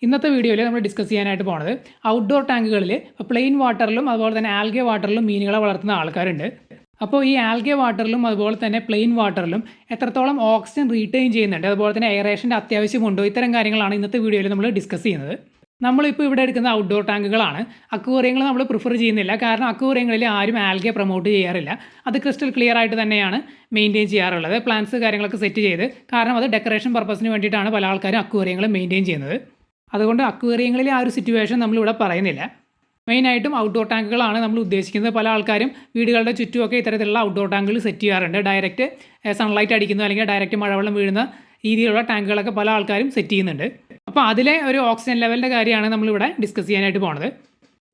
ഇന്നത്തെ വീഡിയോയിൽ നമ്മൾ ഡിസ്കസ് ചെയ്യാനായിട്ട് പോണത് ഔട്ട്ഡോർ ടാങ്കുകളിൽ പ്ലെയിൻ വാട്ടറിലും അതുപോലെ തന്നെ ആൽഗെ വാട്ടറിലും മീനുകളെ വളർത്തുന്ന ആൾക്കാരുണ്ട്. അപ്പോൾ ഈ ആൽഗെ വാട്ടറിലും അതുപോലെ തന്നെ പ്ലെയിൻ വാട്ടറിലും എത്രത്തോളം ഓക്സിജൻ റീറ്റെയിൻ ചെയ്യുന്നുണ്ട്, അതുപോലെ തന്നെ എയറേഷൻ്റെ അത്യാവശ്യമുണ്ടോ, ഇത്തരം കാര്യങ്ങളാണ് ഇന്നത്തെ വീഡിയോയിൽ നമ്മൾ ഡിസ്കസ് ചെയ്യുന്നത്. നമ്മളിപ്പോൾ ഇവിടെ എടുക്കുന്ന ഔട്ട്ഡോർ ടാങ്കുകളാണ്. അക്വേറിയങ്ങൾ നമ്മൾ പ്രിഫർ ചെയ്യുന്നില്ല, കാരണം അക്വേറിയങ്ങളിൽ ആരും ആൽഗെ പ്രൊമോട്ട് ചെയ്യാറില്ല. അത് ക്രിസ്റ്റൽ ക്ലിയർ ആയിട്ട് തന്നെയാണ് മെയിൻറ്റെയിൻ ചെയ്യാറുള്ളത്. പ്ലാന്റ്സ് കാര്യങ്ങളൊക്കെ സെറ്റ് ചെയ്ത്, കാരണം അത് ഡെക്കറേഷൻ പർപ്പസിന് വേണ്ടിയിട്ടാണ് പല ആൾക്കാരും അക്വേറിയങ്ങൾ മെയിൻറ്റെയിൻ ചെയ്യുന്നത്. അതുകൊണ്ട് അക്വേറിയങ്ങളിലെ ആ ഒരു സിറ്റുവേഷൻ നമ്മളിവിടെ പറയുന്നില്ല. മെയിനായിട്ടും ഔട്ട്ഡോർ ടാങ്കുകളാണ് നമ്മൾ ഉദ്ദേശിക്കുന്നത്. പല ആൾക്കാരും വീടുകളുടെ ചുറ്റുമൊക്കെ ഇത്തരത്തിലുള്ള ഔട്ട്ഡോർ ടാങ്കുകൾ സെറ്റ് ചെയ്യാറുണ്ട്. ഡയറക്റ്റ് സൺലൈറ്റ് അടിക്കുന്ന അല്ലെങ്കിൽ ഡയറക്റ്റ് മഴവെള്ളം വീഴുന്ന രീതിയിലുള്ള ടാങ്കുകളൊക്കെ പല ആൾക്കാരും സെറ്റ് ചെയ്യുന്നുണ്ട്. അപ്പോൾ അതിലെ ഒരു ഓക്സിജൻ ലെവലിൻ്റെ കാര്യമാണ് നമ്മളിവിടെ ഡിസ്കസ് ചെയ്യാനായിട്ട് പോകുന്നത്.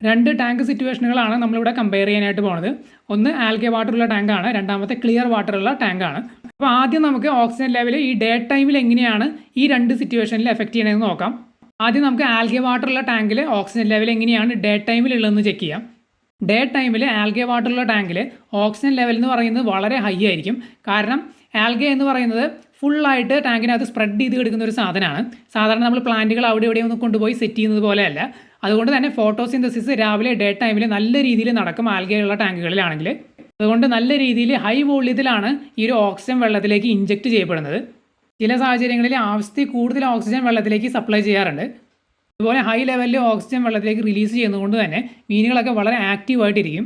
രണ്ട് ടാങ്ക് സിറ്റുവേഷനുകളാണ് നമ്മളിവിടെ കമ്പയർ ചെയ്യാനായിട്ട് പോകുന്നത്. ഒന്ന് ആൽഗെ വാട്ടറുള്ള ടാങ്കാണ്, രണ്ടാമത്തെ ക്ലിയർ വാട്ടറുള്ള ടാങ്കാണ്. അപ്പോൾ ആദ്യം നമുക്ക് ഓക്സിജൻ ലെവൽ ഈ ഡേ ടൈമിൽ എങ്ങനെയാണ് ഈ രണ്ട് സിറ്റുവേഷനിൽ എഫക്റ്റ് ചെയ്യണമെന്ന് നോക്കാം. ആദ്യം നമുക്ക് ആൽഗെ വാട്ടറുള്ള ടാങ്കിൽ ഓക്സിജൻ ലെവൽ എങ്ങനെയാണ് ഡേ ടൈമിലുള്ളതെന്ന് ചെക്ക് ചെയ്യാം. ഡേ ടൈമിൽ ആൽഗെ വാട്ടറുള്ള ടാങ്കിൽ ഓക്സിജൻ ലെവൽ എന്ന് പറയുന്നത് വളരെ ഹൈ ആയിരിക്കും. കാരണം ആൽഗെ എന്ന് പറയുന്നത് ഫുള്ളായിട്ട് ടാങ്കിനകത്ത് സ്പ്രെഡ് ചെയ്ത് കിടക്കുന്ന ഒരു സാധനമാണ്. സാധാരണ നമ്മൾ പ്ലാന്റുകൾ അവിടെ ഇവിടെ ഒന്ന് കൊണ്ടുപോയി സെറ്റ് ചെയ്യുന്നത് പോലെയല്ല. അതുകൊണ്ട് തന്നെ ഫോട്ടോസിന്തസിസ് രാവിലെ ഡേ ടൈമിൽ നല്ല രീതിയിൽ നടക്കും ആൽഗെയുള്ള ടാങ്കുകളിലാണെങ്കിൽ. അതുകൊണ്ട് നല്ല രീതിയിൽ ഹൈ വോള്യത്തിലാണ് ഈ ഒരു ഓക്സിജൻ വെള്ളത്തിലേക്ക് ഇഞ്ചെക്ട് ചെയ്യപ്പെടുന്നത്. ചില സാഹചര്യങ്ങളിൽ ആവശ്യത്തിൽ കൂടുതൽ ഓക്സിജൻ വെള്ളത്തിലേക്ക് സപ്ലൈ ചെയ്യാറുണ്ട്. അതുപോലെ ഹൈ ലെവലിൽ ഓക്സിജൻ വെള്ളത്തിലേക്ക് റിലീസ് ചെയ്യുന്നതുകൊണ്ട് തന്നെ മീനുകളൊക്കെ വളരെ ആക്റ്റീവായിട്ടിരിക്കും.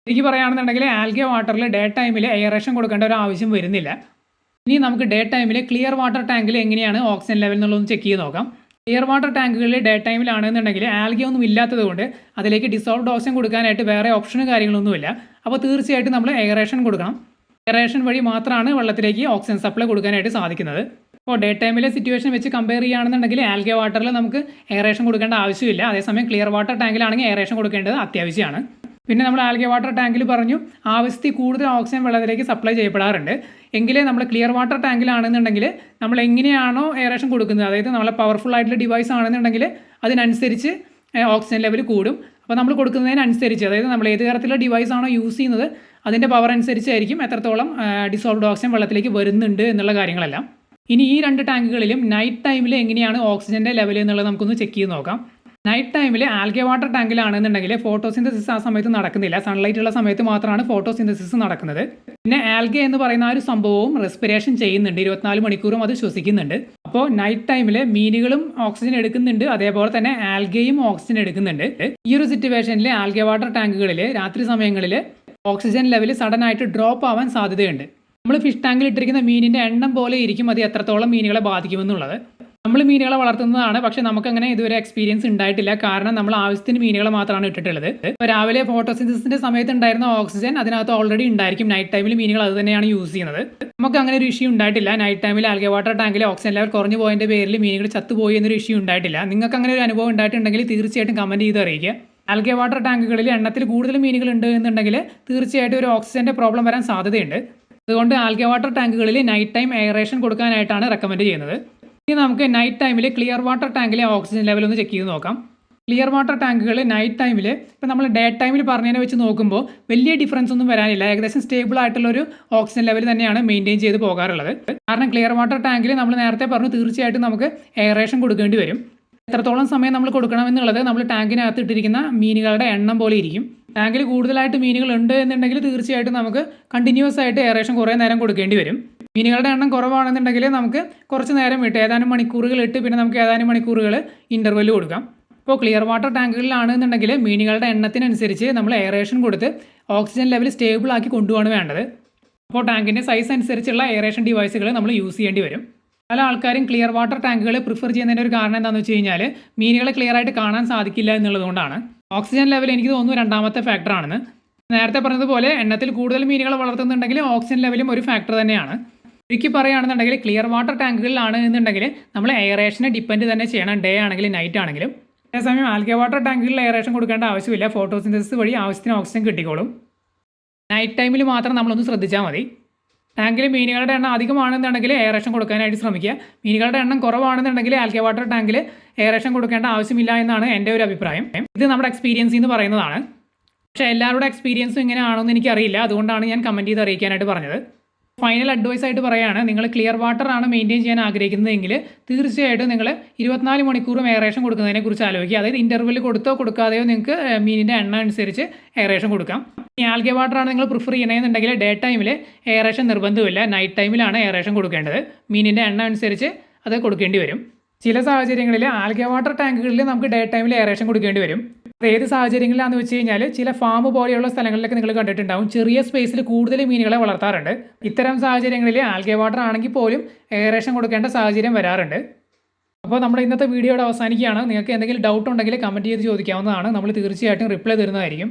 എനിക്ക് പറയുകയാണെന്നുണ്ടെങ്കിൽ ആൽഗെ വാട്ടറിൽ ഡേ ടൈമിൽ എയറേഷൻ കൊടുക്കേണ്ട ഒരു ആവശ്യം വരുന്നില്ല. ഇനി നമുക്ക് ഡേ ടൈമിൽ ക്ലിയർ വാട്ടർ ടാങ്കിൽ എങ്ങനെയാണ് ഓക്സിജൻ ലെവൽ എന്നുള്ളതൊന്ന് ചെക്ക് ചെയ്ത് നോക്കാം. ക്ലിയർ വാട്ടർ ടാങ്കുകളിൽ ഡേ ടൈമിലാണെന്നുണ്ടെങ്കിൽ ആൽഗെ ഒന്നും ഇല്ലാത്തത് കൊണ്ട് അതിലേക്ക് ഡിസോൾവ്ഡ് ഓക്സിജൻ കൊടുക്കാനായിട്ട് വേറെ ഓപ്ഷനും കാര്യങ്ങളൊന്നുമില്ല. അപ്പോൾ തീർച്ചയായിട്ടും നമ്മൾ എയറേഷൻ കൊടുക്കണം. എയറേഷൻ വഴി മാത്രമാണ് വെള്ളത്തിലേക്ക് ഓക്സിജൻ സപ്ലൈ കൊടുക്കാനായിട്ട് സാധിക്കുന്നത്. അപ്പോൾ ഡേ ടൈമിലെ സിറ്റുവേഷൻ വെച്ച് കമ്പയർ ചെയ്യുകയാണെന്നുണ്ടെങ്കിൽ ആൽഗെ വാട്ടറിൽ നമുക്ക് എയറേഷൻ കൊടുക്കേണ്ട ആവശ്യമില്ല. അതേസമയം ക്ലിയർ വാട്ടർ ടാങ്കിലാണെങ്കിൽ എയറേഷൻ കൊടുക്കേണ്ടത് അത്യാവശ്യമാണ്. പിന്നെ നമ്മൾ ആൽഗെ വാട്ടർ ടാങ്കിൽ പറഞ്ഞു ആവശ്യത്തിൽ കൂടുതൽ ഓക്സിജൻ വെള്ളത്തിലേക്ക് സപ്ലൈ ചെയ്യപ്പെടാറുണ്ട്. എങ്കിലേ നമ്മൾ ക്ലിയർ വാട്ടർ ടാങ്കിലാണെന്നുണ്ടെങ്കിൽ നമ്മൾ എങ്ങനെയാണോ എയറേഷൻ കൊടുക്കുന്നത്, അതായത് നമ്മളെ പവർഫുൾ ആയിട്ടുള്ള ഡിവൈസ് ആണെന്നുണ്ടെങ്കിൽ അതിനനുസരിച്ച് ഓക്സിജൻ ലെവൽ കൂടും. അപ്പോൾ നമ്മൾ കൊടുക്കുന്നതിനനുസരിച്ച്, അതായത് നമ്മൾ ഏത് തരത്തിലുള്ള ഡിവൈസ് ആണോ യൂസ് ചെയ്യുന്നത് അതിൻ്റെ പവർ അനുസരിച്ചായിരിക്കും എത്രത്തോളം ഡിസോൾവ്ഡ് ഓക്സിജൻ വെള്ളത്തിലേക്ക് വരുന്നുണ്ട് എന്നുള്ള കാര്യങ്ങളെല്ലാം. ഇനി ഈ രണ്ട് ടാങ്കുകളിലും നൈറ്റ് ടൈമിൽ എങ്ങനെയാണ് ഓക്സിജൻ്റെ ലെവൽ എന്നുള്ളത് നമുക്കൊന്ന് ചെക്ക് ചെയ്ത് നോക്കാം. നൈറ്റ് ടൈമിൽ ആൽഗെ വാട്ടർ ടാങ്കിലാണെന്നുണ്ടെങ്കിൽ ഫോട്ടോസിന്തസിസ് ആ സമയത്ത് നടക്കുന്നില്ല. സൺലൈറ്റ് ഉള്ള സമയത്ത് മാത്രമാണ് ഫോട്ടോസിന്തസിസ് നടക്കുന്നത്. പിന്നെ ആൽഗെ എന്ന് പറയുന്ന ആ ഒരു സംഭവവും റെസ്പിറേഷൻ ചെയ്യുന്നുണ്ട്, 24 മണിക്കൂറും അത് ശ്വസിക്കുന്നുണ്ട്. അപ്പോൾ നൈറ്റ് ടൈമിൽ മീനുകളും ഓക്സിജൻ എടുക്കുന്നുണ്ട്, അതേപോലെ തന്നെ ആൽഗയും ഓക്സിജൻ എടുക്കുന്നുണ്ട്. ഈ ഒരു സിറ്റുവേഷനിൽ ആൽഗെ വാട്ടർ ടാങ്കുകളിൽ രാത്രി സമയങ്ങളിൽ ഓക്സിജൻ ലെവൽ സഡൻ ആയിട്ട് ഡ്രോപ്പ് ആവാൻ സാധ്യതയുണ്ട്. നമ്മൾ ഫിഷ് ടാങ്കിൽ ഇട്ടിരിക്കുന്ന മീനിൻ്റെ എണ്ണം പോലെ ഇരിക്കും അത് എത്രത്തോളം മീനുകളെ ബാധിക്കുമെന്നുള്ളത്. നമ്മൾ മീനുകളെ വളർത്തുന്നതാണ്, പക്ഷേ നമുക്കങ്ങനെ ഇതുവരെ എക്സ്പീരിയൻസ് ഉണ്ടായിട്ടില്ല. കാരണം നമ്മൾ ആവശ്യത്തിന് മീനുകളെ മാത്രമാണ് ഇട്ടിട്ടുള്ളത്. ഇപ്പോൾ രാവിലെ ഫോട്ടോസിന്തസിസിൻ്റെ സമയത്ത് ഉണ്ടായിരുന്ന ഓക്സിജൻ അതിനകത്ത് ഓൾറെഡി ഉണ്ടായിരിക്കും. നൈറ്റ് ടൈമിൽ മീനുകൾ അത് തന്നെയാണ് യൂസ് ചെയ്യുന്നത്. നമുക്ക് അങ്ങനെ ഒരു ഇഷ്യൂ ഉണ്ടായിട്ടില്ല. നൈറ്റ് ടൈമിൽ ആൽഗെ വാട്ടർ ടാങ്കിൽ ഓക്സിജൻ ലെവൽ കുറഞ്ഞു പോയതിൻ്റെ പേരിൽ മീനുകൾ ചത്തുപോയി എന്നൊരു ഇഷ്യൂ ഉണ്ടായിട്ടില്ല. നിങ്ങൾക്ക് അങ്ങനെ ഒരു അനുഭവം ഉണ്ടായിട്ടുണ്ടെങ്കിൽ തീർച്ചയായിട്ടും കമൻറ്റ് ചെയ്ത് അറിയിക്കുക. ആൽഗെ വാട്ടർ ടാങ്കുകളിൽ എണ്ണത്തിൽ കൂടുതൽ മീനുകൾ ഉണ്ട് എന്നുണ്ടെങ്കിൽ തീർച്ചയായിട്ടും ഒരു ഓക്സിജൻ്റെ പ്രോബ്ലം വരാൻ സാധ്യതയുണ്ട്. അതുകൊണ്ട് ആൽഗെ വാട്ടർ ടാങ്കുകളിൽ നൈറ്റ് ടൈം എയറേഷൻ കൊടുക്കാനായിട്ടാണ് റെക്കമെൻഡ് ചെയ്യുന്നത്. ഇനി നമുക്ക് നൈറ്റ് ടൈമിൽ ക്ലിയർ വാട്ടർ ടാങ്കിലെ ഓക്സിജൻ ലെവൽ ഒന്ന് ചെക്ക് ചെയ്ത് നോക്കാം. ക്ലിയർ വാട്ടർ ടാങ്കുകൾ നൈറ്റ് ടൈമിൽ ഇപ്പോൾ നമ്മൾ ഡേ ടൈമിൽ പറഞ്ഞതിനെ വെച്ച് നോക്കുമ്പോൾ വലിയ ഡിഫറൻസ് ഒന്നും വരാനില്ല. ഏകദേശം സ്റ്റേബിൾ ആയിട്ടുള്ളൊരു ഓക്സിജൻ ലെവൽ തന്നെയാണ് മെയിൻറ്റെയിൻ ചെയ്ത് പോകാറുള്ളത്. കാരണം ക്ലിയർ വാട്ടർ ടാങ്കിൽ നമ്മൾ നേരത്തെ പറഞ്ഞു തീർച്ചയായിട്ടും നമുക്ക് എയറേഷൻ കൊടുക്കേണ്ടി വരും. എത്രത്തോളം സമയം നമ്മൾ കൊടുക്കണമെന്നുള്ളത് നമ്മൾ ടാങ്കിനകത്ത് ഇട്ടിരിക്കുന്ന മീനുകളുടെ എണ്ണം പോലെ ഇരിക്കും. ടാങ്കിൽ കൂടുതലായിട്ട് മീനുകൾ ഉണ്ട് എന്നുണ്ടെങ്കിൽ തീർച്ചയായിട്ടും നമുക്ക് കണ്ടിന്യൂസ് ആയിട്ട് എയറേഷൻ കുറേ നേരം കൊടുക്കേണ്ടി വരും. മീനുകളുടെ എണ്ണം കുറവാണെന്നുണ്ടെങ്കിൽ നമുക്ക് കുറച്ച് നേരം ഇട്ട് ഏതാനും മണിക്കൂറുകൾ ഇട്ട് പിന്നെ നമുക്ക് ഏതാനും മണിക്കൂറുകൾ ഇൻ്റർവെൽ കൊടുക്കാം. ഇപ്പോൾ ക്ലിയർ വാട്ടർ ടാങ്കുകളിലാണെന്നുണ്ടെങ്കിൽ മീനുകളുടെ എണ്ണത്തിനനുസരിച്ച് നമ്മൾ എയറേഷൻ കൊടുത്ത് ഓക്സിജൻ ലെവൽ സ്റ്റേബിൾ ആക്കി കൊണ്ടുപോകാണ് വേണ്ടത്. അപ്പോൾ ടാങ്കിൻ്റെ സൈസ് അനുസരിച്ചുള്ള എയറേഷൻ ഡിവൈസുകൾ നമ്മൾ യൂസ് ചെയ്യേണ്ടി വരും. പല ആൾക്കാരും ക്ലിയർ വാട്ടർ ടാങ്കുകൾ പ്രിഫർ ചെയ്യുന്നതിൻ്റെ ഒരു കാരണം എന്താണെന്ന് വെച്ച് കഴിഞ്ഞാൽ മീനുകളെ ക്ലിയർ ആയിട്ട് കാണാൻ സാധിക്കില്ല എന്നുള്ളതുകൊണ്ടാണ്. ഓക്സിജൻ ലെവൽ എനിക്ക് തോന്നുന്നു രണ്ടാമത്തെ ഫാക്ടറാണെന്ന്. നേരത്തെ പറഞ്ഞതുപോലെ എണ്ണത്തിൽ കൂടുതൽ മീനുകളെ വളർത്തുന്നുണ്ടെങ്കിൽ ഓക്സിജൻ ലെവലും ഒരു ഫാക്ടർ തന്നെയാണ്. എനിക്ക് പറയുകയാണെന്നുണ്ടെങ്കിൽ ക്ലിയർ വാട്ടർ ടാങ്കുകളിലാണ് എന്നുണ്ടെങ്കിൽ നമ്മൾ എയറേഷനെ ഡിപ്പെൻഡ് തന്നെ ചെയ്യണം, ഡേ ആണെങ്കിലും നൈറ്റ് ആണെങ്കിലും. അതേസമയം ആൽഗെ വാട്ടർ ടാങ്കുകളിൽ എയറേഷൻ കൊടുക്കേണ്ട ആവശ്യമില്ല. ഫോട്ടോസിന്തസിസ് വഴി ആവശ്യത്തിന് ഓക്സിജൻ കിട്ടിക്കോളും. നൈറ്റ് ടൈമിൽ മാത്രം നമ്മളൊന്ന് ശ്രദ്ധിച്ചാൽ മതി. ടാങ്കിൽ മീനുകളുടെ എണ്ണം അധികമാണെന്നുണ്ടെങ്കിൽ എയറേഷൻ കൊടുക്കാനായിട്ട് ശ്രമിക്കുക. മീനുകളുടെ എണ്ണം കുറവാണെന്നുണ്ടെങ്കിൽ ആൽഗെ വാട്ടർ ടാങ്കിൽ എയറേഷൻ കൊടുക്കേണ്ട ആവശ്യമില്ല എന്നാണ് എൻ്റെ ഒരു അഭിപ്രായം. ഇത് നമ്മുടെ എക്സ്പീരിയൻസിൽ നിന്ന് പറയുന്നതാണ്. പക്ഷേ എല്ലാവരുടെ എക്സ്പീരിയൻസും ഇങ്ങനെ ആണോ എന്ന് എനിക്കറിയില്ല. അതുകൊണ്ടാണ് ഞാൻ കമൻറ്റ് ചെയ്ത് അറിയിക്കാനായിട്ട് പറഞ്ഞത്. ഫൈനൽ അഡ്വൈസ് ആയിട്ട് പറയുകയാണ്, നിങ്ങൾ ക്ലിയർ വാട്ടർ ആണ് മെയിൻറ്റെയിൻ ചെയ്യാൻ ആഗ്രഹിക്കുന്നതെങ്കിൽ തീർച്ചയായിട്ടും നിങ്ങൾ 24 മണിക്കൂറും എയറേഷൻ കൊടുക്കുന്നതിനെ കുറിച്ച് ആലോചിക്കുക. അതായത് ഇൻ്റർവെൽ കൊടുത്തോ കൊടുക്കാതെയോ നിങ്ങൾക്ക് മീനിൻ്റെ എണ്ണം അനുസരിച്ച് എയറേഷൻ കൊടുക്കാം. ഈ ആൽഗെ വാട്ടർ ആണ് നിങ്ങൾ പ്രിഫർ ചെയ്യണമെന്നുണ്ടെങ്കിൽ ഡേ ടൈമിൽ എയറേഷൻ നിർബന്ധമില്ല, നൈറ്റ് ടൈമിലാണ് എയറേഷൻ കൊടുക്കേണ്ടത്. മീനിൻ്റെ എണ്ണം അനുസരിച്ച് അത് കൊടുക്കേണ്ടി വരും. ചില സാഹചര്യങ്ങളിൽ ആൽഗെ വാട്ടർ ടാങ്കുകളിൽ നമുക്ക് ഡേ ടൈമിൽ എയറേഷൻ കൊടുക്കേണ്ടി വരും. അത് ഏത് സാഹചര്യങ്ങളിലാണെന്ന് വെച്ച് കഴിഞ്ഞാൽ ചില ഫാം പോലെയുള്ള സ്ഥലങ്ങളിലൊക്കെ നിങ്ങൾ കണ്ടിട്ടുണ്ടാവും, ചെറിയ സ്പേസിൽ കൂടുതൽ മീനുകളെ വളർത്താറുണ്ട്. ഇത്തരം സാഹചര്യങ്ങളിൽ ആൽഗെ വാട്ടർ ആണെങ്കിൽ പോലും എയറേഷൻ കൊടുക്കേണ്ട സാഹചര്യം വരാറുണ്ട്. അപ്പോൾ നമ്മുടെ ഇന്നത്തെ വീഡിയോയുടെ അവസാനിക്കുകയാണ്. നിങ്ങൾക്ക് എന്തെങ്കിലും ഡൗട്ട് ഉണ്ടെങ്കിൽ കമൻറ്റ് ചെയ്ത് ചോദിക്കാവുന്നതാണ്. നമ്മൾ തീർച്ചയായിട്ടും റിപ്ലൈ തരുന്നതായിരിക്കും.